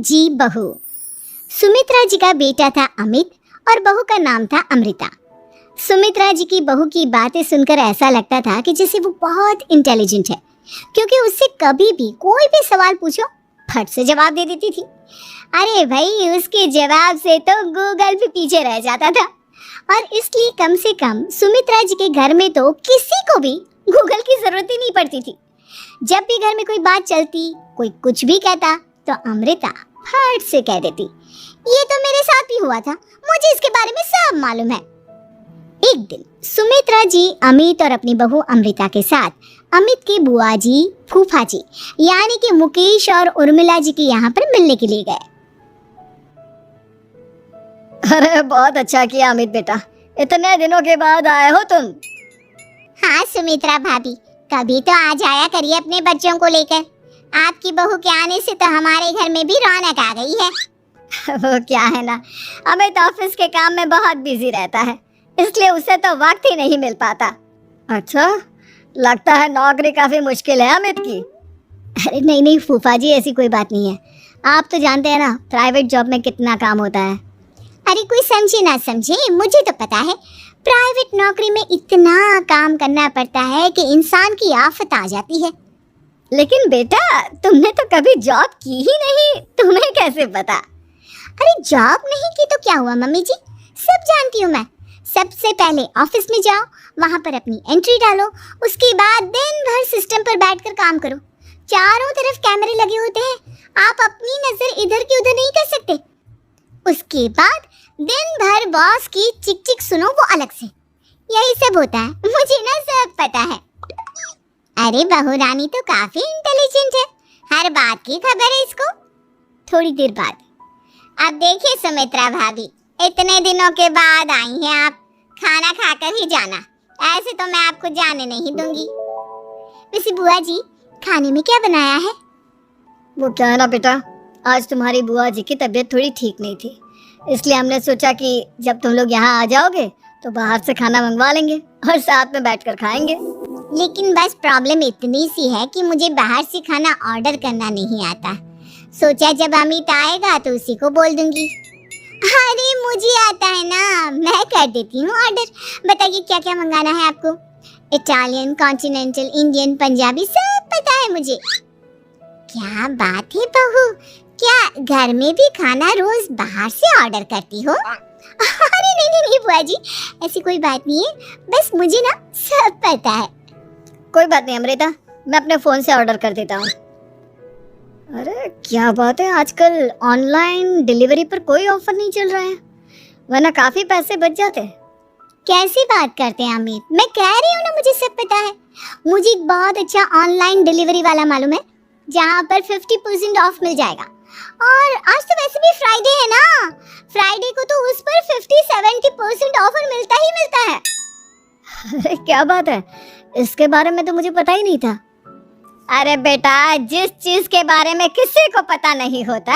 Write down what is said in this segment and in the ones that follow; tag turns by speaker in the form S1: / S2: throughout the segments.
S1: जी बहू। सुमित्रा जी का बेटा था अमित और बहू का नाम था अमृता। सुमित्रा जी की बहू की बातें सुनकर ऐसा लगता था कि जैसे वो बहुत इंटेलिजेंट है, क्योंकि उससे कभी भी कोई भी सवाल पूछो फट से जवाब दे देती थी। अरे भाई, उसके जवाब से तो गूगल भी पीछे रह जाता था। और इसलिए कम से कम सुमित्रा जी के घर में तो किसी को भी गूगल की जरूरत ही नहीं पड़ती थी। जब भी घर में कोई बात चलती, कोई कुछ भी कहता, तो अमृता फट से कह देती, ये तो मेरे साथ भी हुआ था, मुझे इसके बारे में सब मालूम है। एक दिन सुमित्रा जी अमित और अपनी बहू अमृता के साथ अमित के बुआ जी, फूफा जी यानी कि मुकेश और उर्मिला जी के यहाँ पर मिलने के लिए गए।
S2: अरे बहुत अच्छा किया अमित बेटा, इतने दिनों के बाद आए हो तुम।
S1: हाँ सुमित्रा भाभी, कभी तो आ जाया करिए अपने बच्चों को लेकर। आपकी बहू के आने से तो हमारे घर में भी रौनक आ गई है।
S2: वो क्या है ना, अमित ऑफिस के काम में बहुत बिजी रहता है, इसलिए उसे तो वक्त ही नहीं मिल पाता। अच्छा, लगता है नौकरी काफी मुश्किल है अमित की।
S1: अरे नहीं नहीं फूफा जी, ऐसी कोई बात नहीं है। आप तो जानते हैं ना प्राइवेट जॉब में कितना काम होता है। अरे कोई समझे ना समझे, मुझे तो पता है प्राइवेट नौकरी में इतना काम करना पड़ता है कि इंसान की आफत आ जाती है।
S2: लेकिन बेटा, तुमने तो कभी जॉब की ही नहीं, तुम्हें कैसे पता?
S1: अरे जॉब नहीं की तो क्या हुआ मम्मी जी, सब जानती हूँ मैं। सबसे पहले ऑफिस में जाओ, वहाँ पर अपनी एंट्री डालो, उसके बाद दिन भर सिस्टम पर बैठकर काम करो। चारों तरफ कैमरे लगे होते हैं, आप अपनी नजर इधर की उधर नहीं कर सकते। उसके बाद दिन भर बॉस की चिक चिक सुनो, वो अलग से। यही सब होता है, मुझे ना सब पता है। अरे बहू रानी तो काफी इंटेलिजेंट है, हर बात की खबर है इसको। थोड़ी देर बाद, अब देखिए सुमित्रा भाभी, इतने दिनों के बाद आई हैं आप, खाना खाकर ही जाना, ऐसे तो मैं आपको जाने नहीं दूंगी। वैसे बुआ जी, खाने में क्या बनाया है?
S2: वो क्या है ना बेटा, आज तुम्हारी बुआ जी की तबीयत थोड़ी ठीक नहीं थी, इसलिए हमने सोचा कि जब तुम लोग यहाँ आ जाओगे तो बाहर से खाना मंगवा लेंगे और साथ में बैठकर खाएंगे।
S1: लेकिन बस प्रॉब्लम इतनी सी है कि मुझे बाहर से खाना ऑर्डर करना नहीं आता। सोचा जब अमित आएगा तो उसी को बोल दूंगी। अरे मुझे आता है ना, मैं कर देती हूँ ऑर्डर। बताइए क्या क्या मंगाना है आपको? इटालियन, कॉन्टिनेंटल, इंडियन, पंजाबी, सब पता है मुझे। क्या बात है बहू, क्या घर में भी खाना रोज बाहर से ऑर्डर करती हो? अरे नहीं नहीं नहीं बुआ जी, ऐसी कोई बात नहीं है, बस मुझे ना सब पता है।
S2: कोई बात नहीं अमृता, मैं अपने फोन से ऑर्डर कर देता हूँ। अरे क्या बात है, आजकल ऑनलाइन डिलीवरी पर कोई ऑफर नहीं चल रहा है, वरना काफी पैसे बच जाते।
S1: कैसी बात करते हैं अमित, मैं कह रही हूँ ना मुझे सब पता है। मुझे एक बहुत अच्छा ऑनलाइन डिलीवरी वाला मालूम है, जहाँ पर 50% ऑफ मिल जाएगा। और आज तो वैसे भी फ्राइडे है ना, फ्राइडे को तो उस पर 50-70% ऑफर मिलता ही मिलता है।
S2: अरे क्या बात है, इसके बारे में तो मुझे पता ही नहीं था। अरे बेटा, जिस चीज के बारे में किसी को पता नहीं होता,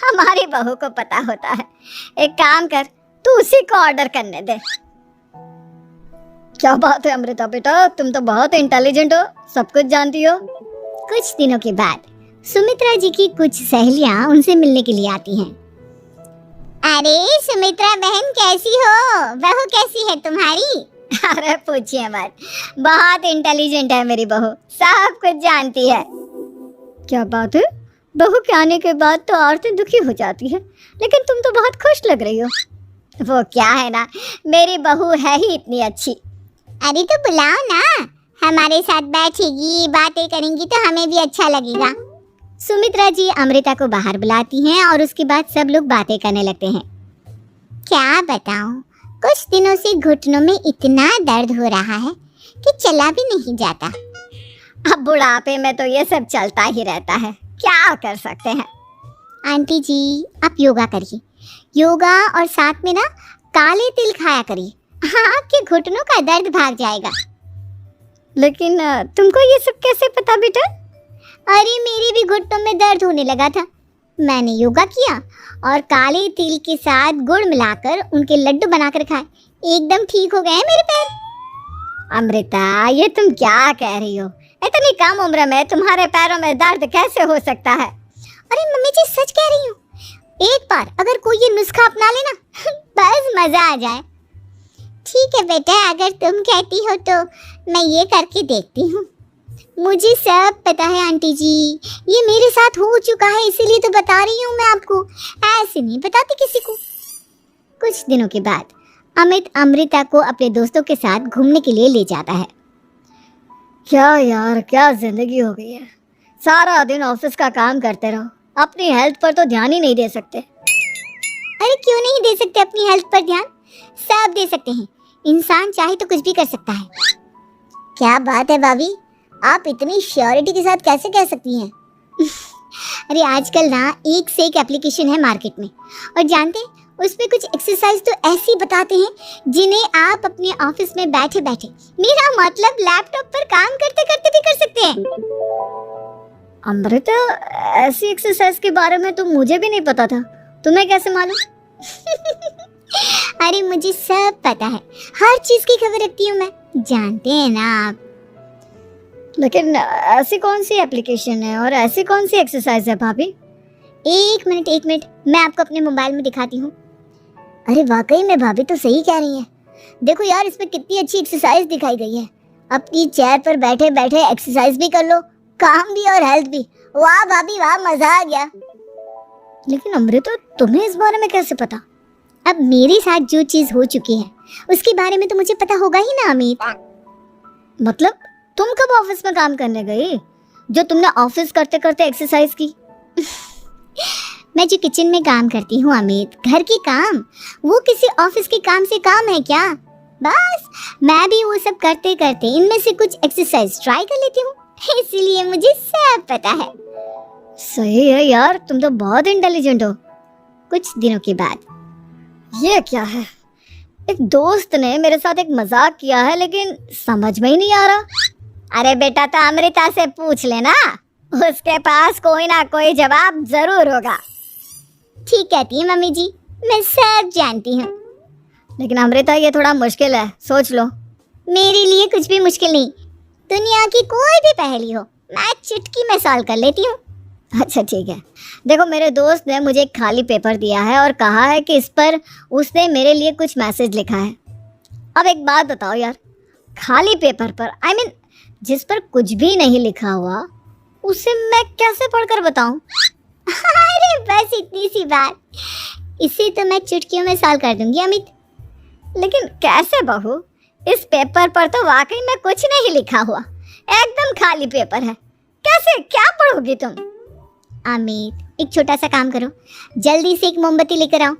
S2: हमारी बहू को पता होता है। एक काम कर, तू उसी को ऑर्डर करने दे। क्या बात है अमृता बेटा, तुम तो बहुत इंटेलिजेंट हो, सब कुछ जानती हो।
S1: कुछ दिनों के बाद सुमित्रा जी की कुछ सहेलियां उनसे मिलने के लिए आती हैं। अरे सुमित्रा बहन कैसी हो, बहू कैसी है तुम्हारी?
S2: अरे पूछिए मत, बहुत इंटेलिजेंट है मेरी बहू, सब कुछ जानती है। क्या बात है, बहू के आने के बाद तो औरतें दुखी हो जाती है, लेकिन तुम तो बहुत खुश लग रही हो। वो क्या है ना, मेरी बहू है ही इतनी अच्छी।
S1: अरे तो बुलाओ ना, हमारे साथ बैठेगी, बातें करेंगी तो हमें भी अच्छा लगेगा। सुमित्रा जी अमृता को बाहर बुलाती हैं और उसके बाद सब लोग बातें करने लगते हैं। क्या बताऊं, कुछ दिनों से घुटनों में इतना दर्द हो रहा है कि चला भी नहीं जाता।
S2: अब बुढ़ापे में तो ये सब चलता ही रहता है, क्या कर सकते हैं।
S1: आंटी जी, आप योगा करिए, योगा और साथ में ना काले तिल खाया करिए, आपके घुटनों का दर्द भाग जाएगा।
S2: लेकिन तुमको ये सब कैसे पता बेटा?
S1: अरे मेरे भी घुटनों में दर्द होने लगा था, मैंने योगा किया और काले तिल के साथ गुड़ मिलाकर उनके लड्डू बनाकर खाए, एकदम ठीक हो गए हैं मेरे पैर।
S2: अमृता, ये तुम क्या कह रही हो, इतनी कम उम्र में तुम्हारे पैरों में दर्द कैसे हो सकता है?
S1: अरे मम्मी जी सच कह रही हूँ, मजा आ जाए। ठीक है बेटा, अगर तुम कहती हो तो मैं ये करके देखती हूँ। मुझे सब पता है आंटी जी, ये मेरे साथ हो चुका है, इसीलिए तो बता रही हूँ मैं आपको, ऐसे नहीं बताती किसी को। कुछ दिनों के बाद अमित अमृता को अपने दोस्तों के साथ घूमने के लिए ले जाता है।
S2: क्या यार, क्या जिंदगी हो गई है। सारा दिन ऑफिस का काम करते रहो, अपनी हेल्थ पर तो ध्यान ही नहीं दे सकते।
S1: अरे क्यों नहीं दे सकते अपनी हेल्थ पर ध्यान? सब दे सकते हैं, इंसान चाहे तो कुछ भी कर सकता है। क्या बात है भाभी, आप इतनी श्योरिटी के साथ कैसे कह सकती हैं? अरे आजकल ना एक से एक एप्लीकेशन है मार्केट में, और जानते हैं उसमें कुछ एक्सरसाइज तो ऐसी बताते हैं जिन्हें आप अपने ऑफिस में बैठे बैठे, मेरा मतलब लैपटॉप पर काम करते करते भी कर सकते हैं।
S2: अमृता, ऐसी एक्सरसाइज के बारे में तो मुझे भी नहीं पता था, तुम्हें कैसे मालूम?
S1: अरे मुझे सब पता है, हर चीज की खबर रखती हूँ मैं, जानते हैं ना आप।
S2: लेकिन ऐसी कौन सी एप्लीकेशन है और ऐसी कौन सी एक्सरसाइज है भाभी?
S1: एक मिनट, मैं आपको अपने मोबाइल में दिखाती हूँ। अरे वाकई में भाभी तो सही कह रही हैं। देखो यार, इसमें कितनी अच्छी एक्सरसाइज दिखाई गई है। अपनी चेयर पर बैठे बैठे एक्सरसाइज भी कर लो, काम भी और हेल्थ भी। वाह भाभी वाह, मजा आ गया।
S2: लेकिन अमृता, तुम्हें इस बारे में कैसे पता?
S1: अब मेरे साथ जो चीज हो चुकी है उसके बारे में तो मुझे पता होगा ही ना अमित।
S2: मतलब तुम कब ऑफिस में काम करने गई जो तुमने ऑफिस करते करते एक्सरसाइज की?
S1: मैं जो किचन में काम करती हूँ अमित, घर के काम, वो किसी ऑफिस के काम से काम है क्या? बस मैं भी वो सब करते करते इनमें से कुछ एक्सरसाइज ट्राई कर लेती हूँ, इसीलिए मुझे सब पता है।
S2: सही है यार, तुम तो बहुत इंटेलिजेंट हो।
S1: कुछ दिनों के बाद,
S2: ये क्या है? एक दोस्त ने मेरे साथ एक मजाक किया है, लेकिन समझ में ही नहीं आ रहा।
S1: अरे बेटा, तो अमृता से पूछ लेना, उसके पास कोई ना कोई जवाब जरूर होगा। ठीक कहती है मम्मी जी, मैं सब जानती हूँ।
S2: लेकिन अमृता, ये थोड़ा मुश्किल है, सोच लो।
S1: मेरे लिए कुछ भी मुश्किल नहीं, दुनिया की कोई भी पहेली हो मैं चुटकी में सॉल्व कर लेती हूँ।
S2: अच्छा ठीक है, देखो मेरे दोस्त ने मुझे एक खाली पेपर दिया है और कहा है कि इस पर उसने मेरे लिए कुछ मैसेज लिखा है। अब एक बात बताओ यार, खाली पेपर पर, I mean, जिस पर कुछ भी नहीं लिखा हुआ, उसे मैं कैसे पढ़कर बताऊं?
S1: अरे बस इतनी सी बात, इसे तो मैं चुटकियों में सॉल्व कर दूंगी अमित।
S2: लेकिन कैसे बहू? इस पेपर पर तो वाकई में कुछ नहीं लिखा हुआ, एकदम खाली पेपर है, कैसे, क्या पढ़ोगी तुम?
S1: अमित, एक छोटा सा काम करो, जल्दी से एक मोमबत्ती लेकर आओ।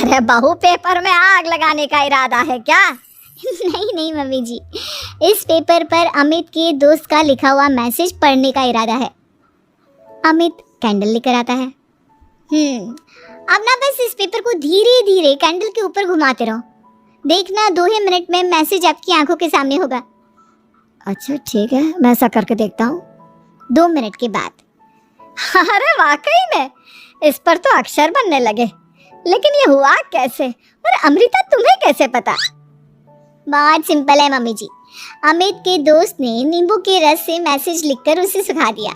S2: अरे बहू, पेपर में आग लगाने का इरादा है क्या?
S1: नहीं मम्मी जी, इस पेपर पर अमित के दोस्त का लिखा हुआ मैसेज पढ़ने का इरादा है। अमित कैंडल लेकर आता है। अब ना बस इस पेपर को धीरे धीरे कैंडल के ऊपर घुमाते रहो, देखना 2 ही मिनट में मैसेज आपकी आंखों के सामने होगा।
S2: अच्छा ठीक है, मैं ऐसा करके देखता हूँ।
S1: 2 मिनट के बाद,
S2: अरे वाकई में इस पर तो अक्षर बनने लगे, लेकिन ये हुआ कैसे? और अमृता, तुम्हें कैसे पता?
S1: बहुत सिंपल है मम्मी जी, अमित के दोस्त ने नींबू के रस से मैसेज लिखकर उसे सुखा दिया।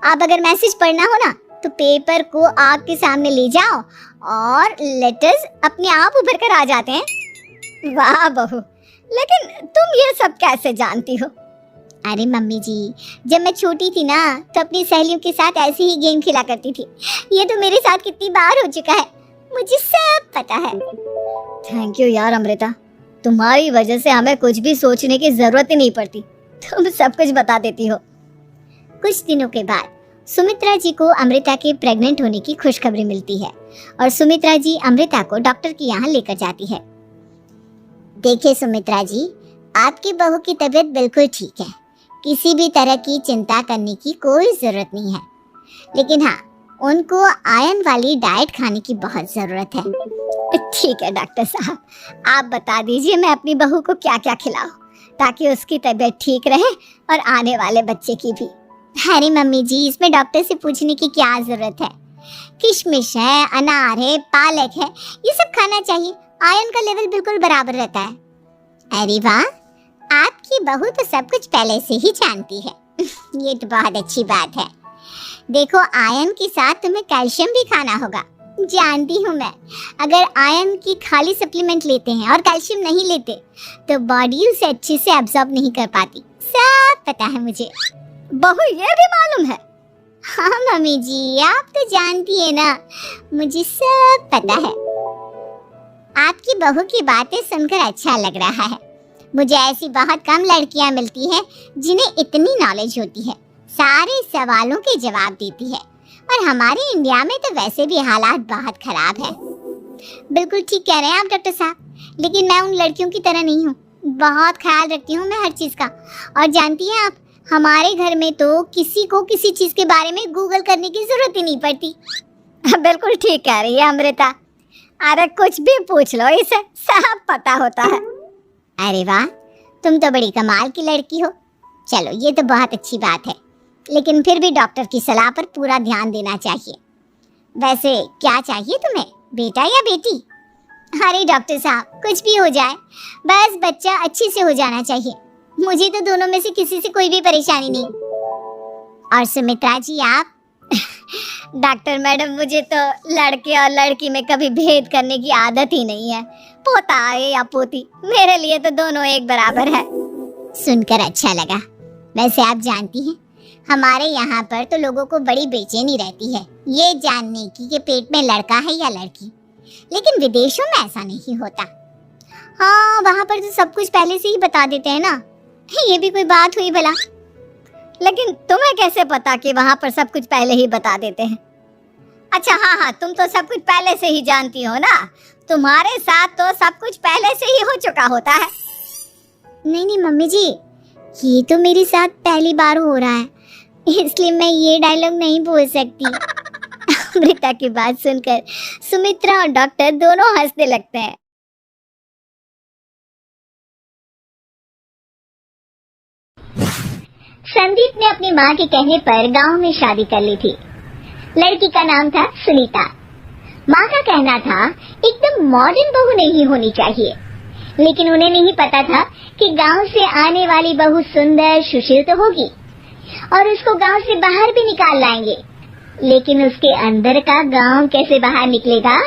S1: अब अगर मैसेज पढ़ना हो ना तो पेपर को आग के सामने ले जाओ और लेटर्स अपने आप उभर कर आ जाते हैं।
S2: वाह बहू, लेकिन तुम ये सब कैसे जानती हो?
S1: अरे मम्मी जी, जब मैं छोटी थी ना तो अपनी सहेलियों के साथ ऐसे ही गेम खेला करती थी। ये तो मेरे साथ कितनी बार हो चुका है, मुझे सब पता है।
S2: थैंक यू यार अमृता, तुम्हारी वजह से हमें कुछ भी सोचने की जरूरत ही नहीं पड़ती, तुम सब कुछ बता देती हो।
S1: कुछ दिनों के बाद सुमित्रा जी को अमृता के प्रेग्नेंट होने की खुशखबरी मिलती है और सुमित्रा जी अमृता को डॉक्टर के यहाँ लेकर जाती है। देखिए सुमित्रा जी, आपकी बहू की तबीयत बिल्कुल ठीक है, किसी भी तरह की चिंता करने की कोई ज़रूरत नहीं है, लेकिन हाँ, उनको आयरन वाली डाइट खाने की बहुत ज़रूरत है।
S2: ठीक है डॉक्टर साहब, आप बता दीजिए मैं अपनी बहू को क्या क्या खिलाऊं ताकि उसकी तबीयत ठीक रहे और आने वाले बच्चे की भी।
S1: अरे मम्मी जी, इसमें डॉक्टर से पूछने की क्या ज़रूरत है? किशमिश है, अनार है, पालक है, ये सब खाना चाहिए, आयरन का लेवल बिल्कुल बराबर रहता है। अरे वाह, आपकी बहू तो सब कुछ पहले से ही जानती है। ये तो बहुत अच्छी बात है। देखो, आयरन के साथ तुम्हें कैल्शियम भी खाना होगा, जानती हूँ मैं, अगर आयरन की खाली सप्लीमेंट लेते हैं और कैल्शियम नहीं लेते तो बॉडी उसे अच्छे से एब्जॉर्ब नहीं कर पाती। सब पता है मुझे।
S2: बहू ये भी मालूम है?
S1: हाँ मम्मी जी, आप तो जानती है ना, मुझे सब पता है। आपकी बहू की बातें सुनकर अच्छा लग रहा है। मुझे ऐसी बहुत कम लड़कियां मिलती हैं जिन्हें इतनी नॉलेज होती है, सारे सवालों के जवाब देती है। और हमारे इंडिया में तो वैसे भी हालात बहुत खराब है। बिल्कुल ठीक कह रहे हैं आप डॉक्टर साहब, लेकिन मैं उन लड़कियों की तरह नहीं हूँ। बहुत ख्याल रखती हूँ मैं हर चीज़ का। और जानती हैं आप, हमारे घर में तो किसी को किसी चीज़ के बारे में गूगल करने की जरूरत ही नहीं पड़ती।
S2: बिल्कुल ठीक कह रही है अमृता। अरे कुछ भी पूछ लो, इसे सब पता होता है।
S1: अरे वाह, तुम तो बड़ी कमाल की लड़की हो। चलो ये तो बहुत अच्छी बात है, लेकिन फिर भी डॉक्टर की सलाह पर पूरा ध्यान देना चाहिए। वैसे क्या चाहिए तुम्हें, बेटा या बेटी? अरे डॉक्टर साहब, कुछ भी हो जाए, बस बच्चा अच्छे से हो जाना चाहिए। मुझे तो दोनों में से किसी से कोई भी परेशानी नहीं। और सुमित्रा जी आप?
S2: डॉक्टर मैडम, मुझे तो लड़के और लड़की में कभी भेद करने की आदत ही नहीं है। पोता है या पोती, मेरे लिए तो दोनों एक बराबर है।
S1: सुनकर अच्छा लगा। वैसे आप जानती हैं, हमारे यहाँ पर तो लोगों को बड़ी बेचैनी रहती है ये जानने की कि पेट में लड़का है या लड़की, लेकिन विदेशों में ऐसा नहीं होता। हाँ, वहाँ पर तो सब कुछ पहले से ही बता देते हैं ना। ये भी कोई बात हुई भला?
S2: लेकिन तुम्हें कैसे पता कि वहाँ पर सब कुछ पहले ही बता देते हैं? अच्छा हाँ, तुम तो सब कुछ पहले से ही जानती हो ना। तुम्हारे साथ तो सब कुछ पहले से ही हो चुका होता है।
S1: नहीं मम्मी जी, ये तो मेरे साथ पहली बार हो रहा है, इसलिए मैं ये डायलॉग नहीं बोल सकती। अमृता की बात सुनकर सुमित्रा और डॉक्टर दोनों हंसने लगते हैं। संदीप ने अपनी माँ के कहने पर गांव में शादी कर ली थी। लड़की का नाम था सुनीता। माँ का कहना था एकदम मॉडर्न बहू नहीं होनी चाहिए, लेकिन उन्हें नहीं पता था कि गांव से आने वाली बहू सुंदर सुशील तो होगी और उसको गांव से बाहर भी निकाल लाएंगे, लेकिन उसके अंदर का गांव कैसे बाहर निकलेगा?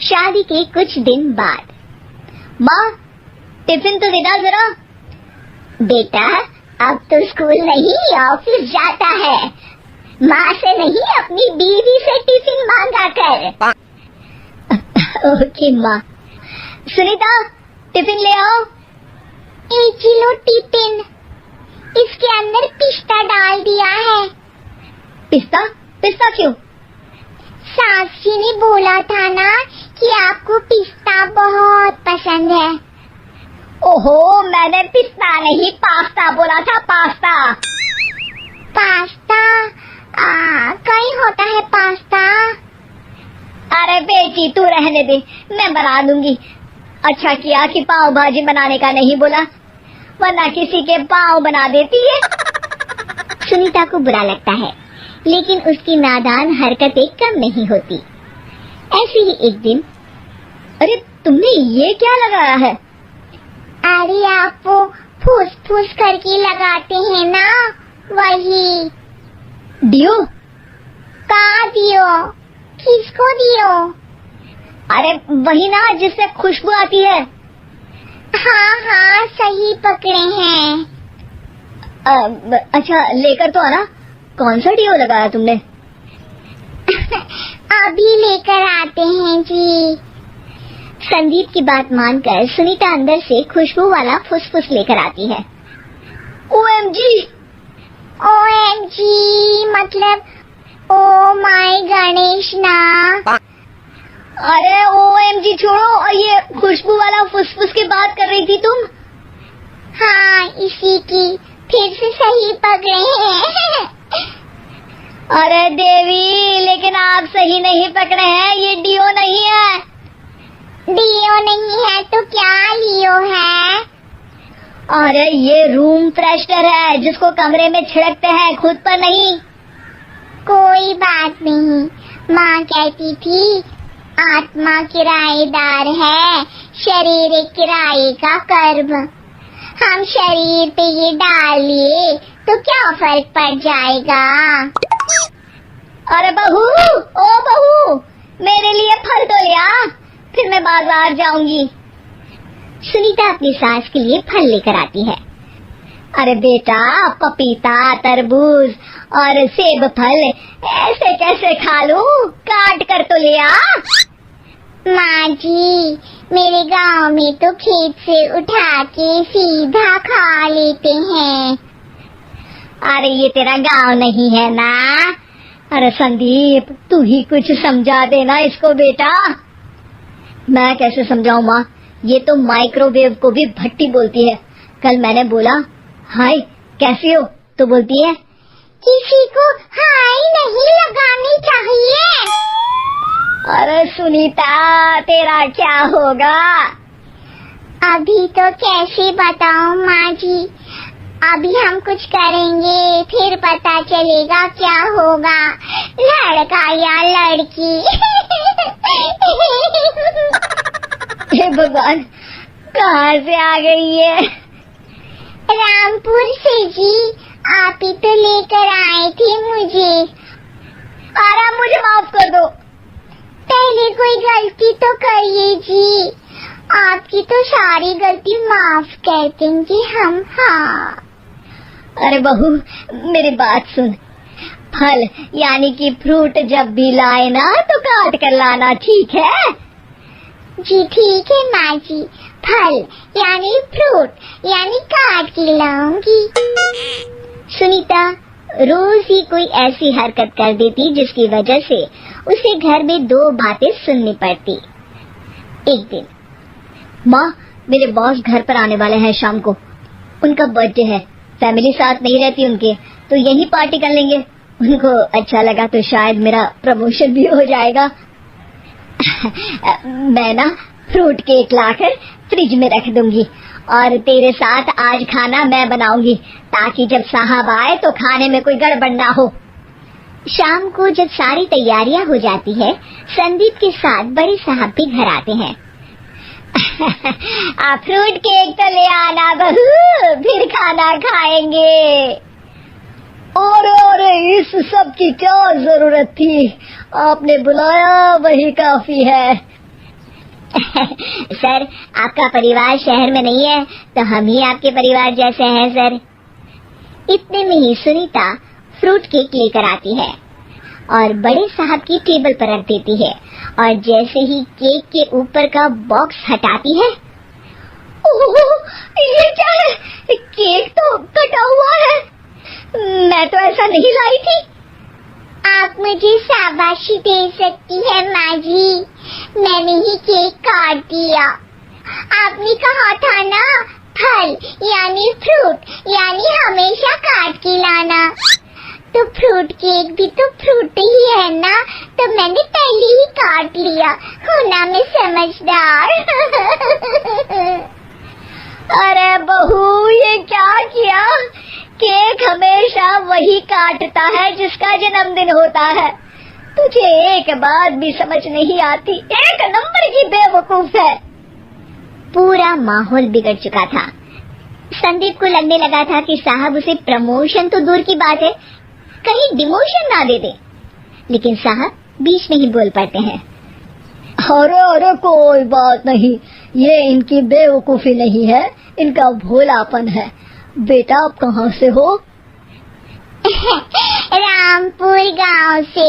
S1: शादी के कुछ दिन बाद। माँ, टिफिन तो दे दो जरा। बेटा, अब तो स्कूल नहीं ऑफिस जाता है, माँ से नहीं अपनी बीवी से टिफिन मांगा कर। ओके माँ। सुनीता, टिफिन ले आओ। 1 किलो टिफिन, इसके अंदर पिस्ता डाल दिया है। पिस्ता? पिस्ता क्यों? सास जी ने बोला था ना कि आपको पिस्ता बहुत पसंद है।
S2: ओहो, मैंने पिस्ता नहीं पास्ता बोला था, पास्ता।
S1: पास्ता? कहीं होता है पास्ता?
S2: अरे बेटी तू रहने दे, मैं बना दूंगी। अच्छा किया कि पाव भाजी बनाने का नहीं बोला, वरना किसी के पाव बना देती है।
S1: सुनीता को बुरा लगता है, लेकिन उसकी नादान हरकतें कम नहीं होती। ऐसे ही एक दिन।
S2: अरे तुमने ये क्या लगाया है?
S1: अरे आप वो फूस फूस करके लगाते हैं ना, वही।
S2: डियो?
S1: कहाँ दियो? किसको दियो?
S2: अरे वही ना जिससे खुशबू आती है।
S1: हाँ, सही पकड़े हैं।
S2: अच्छा लेकर तो आना। कौन सा डियो लगाया तुमने?
S1: अभी लेकर आते हैं जी। संदीप की बात मानकर सुनीता अंदर से खुशबू वाला फुसफुस लेकर आती है।
S2: OMG!
S1: OMG मतलब ओ माय गणेश ना।
S2: अरे OMG छोड़ो, ये खुशबू वाला फुसफुस की बात कर रही थी तुम?
S1: हाँ, इसी की। फिर से सही पकड़े हैं।
S2: अरे देवी, लेकिन आप सही नहीं पकड़े हैं, ये डियो नहीं है।
S1: डियो नहीं है तो क्या लियो है?
S2: अरे ये रूम फ्रेशनर है, जिसको कमरे में छिड़कते हैं, खुद पर नहीं।
S1: कोई बात नहीं, माँ कहती थी आत्मा किराएदार है, शरीर एक किराए का कर्म। हम शरीर पे ये डाल लिए तो क्या फर्क पड़ जाएगा?
S2: अरे बहू, ओ बहू, मेरे लिए फल तो ले आ, फिर मैं बाजार जाऊंगी।
S1: सुनीता अपनी सास के लिए फल लेकर आती है।
S2: अरे बेटा, पपीता, तरबूज और सेब फल ऐसे कैसे खा लूं? काट कर तो ले आ।
S1: माँ जी, मेरे गांव में तो खेत से उठा के सीधा खा लेते हैं।
S2: अरे ये तेरा गांव नहीं है ना। अरे संदीप, तू ही कुछ समझा देना इसको बेटा। मैं कैसे समझाऊं माँ, ये तो माइक्रोवेव को भी भट्टी बोलती है। कल मैंने बोला हाय कैसी हो, तो बोलती है
S1: किसी को हाय नहीं लगानी चाहिए।
S2: अरे सुनीता, तेरा क्या होगा?
S1: अभी तो कैसे बताऊं माँ जी, अभी हम कुछ करेंगे फिर पता चलेगा क्या होगा, लड़का या लड़की।
S2: हे भगवान, कहाँ से आ गई है?
S1: रामपुर से जी, आप ही तो लेकर आए थे मुझे।
S2: आराम, मुझे माफ कर दो।
S1: पहले कोई गलती तो करिए जी, आपकी तो सारी गलती माफ कर देंगे हम। हाँ।
S2: अरे बहू, मेरी बात सुन। फल यानी कि फ्रूट जब भी लाए ना तो काट कर लाना, ठीक है?
S1: जी ठीक है माँ जी, फल यानी फ्रूट यानी काट के लाऊंगी। सुनीता रोज ही कोई ऐसी हरकत कर देती जिसकी वजह से उसे घर में दो बातें सुननी पड़ती। एक दिन,
S2: माँ, मेरे बॉस घर पर आने वाले हैं शाम को। उनका बर्थडे है, फैमिली साथ नहीं रहती उनके, तो यही पार्टी कर लेंगे। उनको अच्छा लगा तो शायद मेरा प्रमोशन भी हो जाएगा। मैं ना फ्रूट केक लाकर फ्रिज में रख दूंगी और तेरे साथ आज खाना मैं बनाऊंगी, ताकि जब साहब आए तो खाने में कोई गड़बड़ ना हो।
S1: शाम को जब सारी तैयारियां हो जाती है, संदीप के साथ बड़े साहब भी घर आते हैं।
S2: आप फ्रूट केक तो ले आना बहू, फिर खाना खाएंगे। और इस सब की क्या जरूरत थी? आपने बुलाया वही काफी है।
S1: सर, आपका परिवार शहर में नहीं है तो हम ही आपके परिवार जैसे हैं सर। इतने में ही सुनीता फ्रूट केक लेकर आती है और बड़े साहब की टेबल पर रख देती है, और जैसे ही केक के ऊपर का बॉक्स हटाती है,
S2: ओह, ये क्या है? केक तो कटा हुआ है। मैं तो ऐसा नहीं लाई थी।
S1: आप मुझे शाबाशी दे सकती है माँ जी, मैंने ही केक काट दिया। आपने कहा था ना फल यानी फ्रूट यानी हमेशा काट के लाना, तो फ्रूट केक भी तो फ्रूट ही है ना, तो मैंने पहले ही काट लिया। होना मैं समझदार।
S2: अरे बहू, ये क्या किया? केक हमेशा वही काटता है जिसका जन्मदिन होता है। तुझे एक बात भी समझ नहीं आती, एक नंबर की बेवकूफ है।
S1: पूरा माहौल बिगड़ चुका था। संदीप को लगने लगा था कि साहब उसे प्रमोशन तो दूर की बात है, कहीं डिमोशन ना दे दे, लेकिन साहब बीच में ही बोल पड़ते हैं।
S2: अरे कोई बात नहीं, ये इनकी बेवकूफी नहीं है, इनका भोलापन है। बेटा, आप कहाँ से हो?
S1: रामपुर गांव से।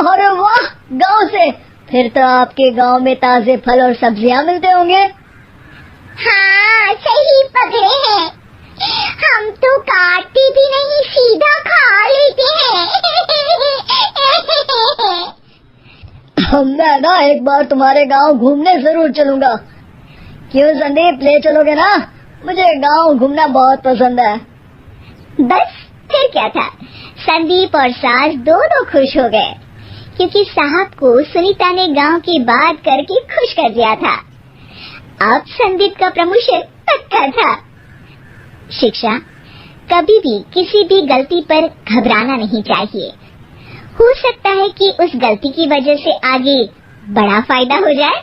S2: अरे वाह, गांव से? फिर तो आपके गांव में ताजे फल और सब्जियां मिलते होंगे।
S1: हाँ, सही पकड़े हैं। हम तो काटते भी नहीं, सीधा खा लेते हैं।
S2: मैं ना एक बार तुम्हारे गांव घूमने जरूर चलूंगा। क्यों संदीप, ले चलोगे ना? मुझे गांव घूमना बहुत पसंद है।
S1: बस फिर क्या था, संदीप और सास दोनों खुश हो गए, क्योंकि साहब को सुनीता ने गांव की बात करके खुश कर दिया था। अब संदीप का प्रमोशन पक्का था। शिक्षा, कभी भी किसी भी गलती पर घबराना नहीं चाहिए। हो सकता है कि उस गलती की वजह से आगे बड़ा फायदा हो जाए।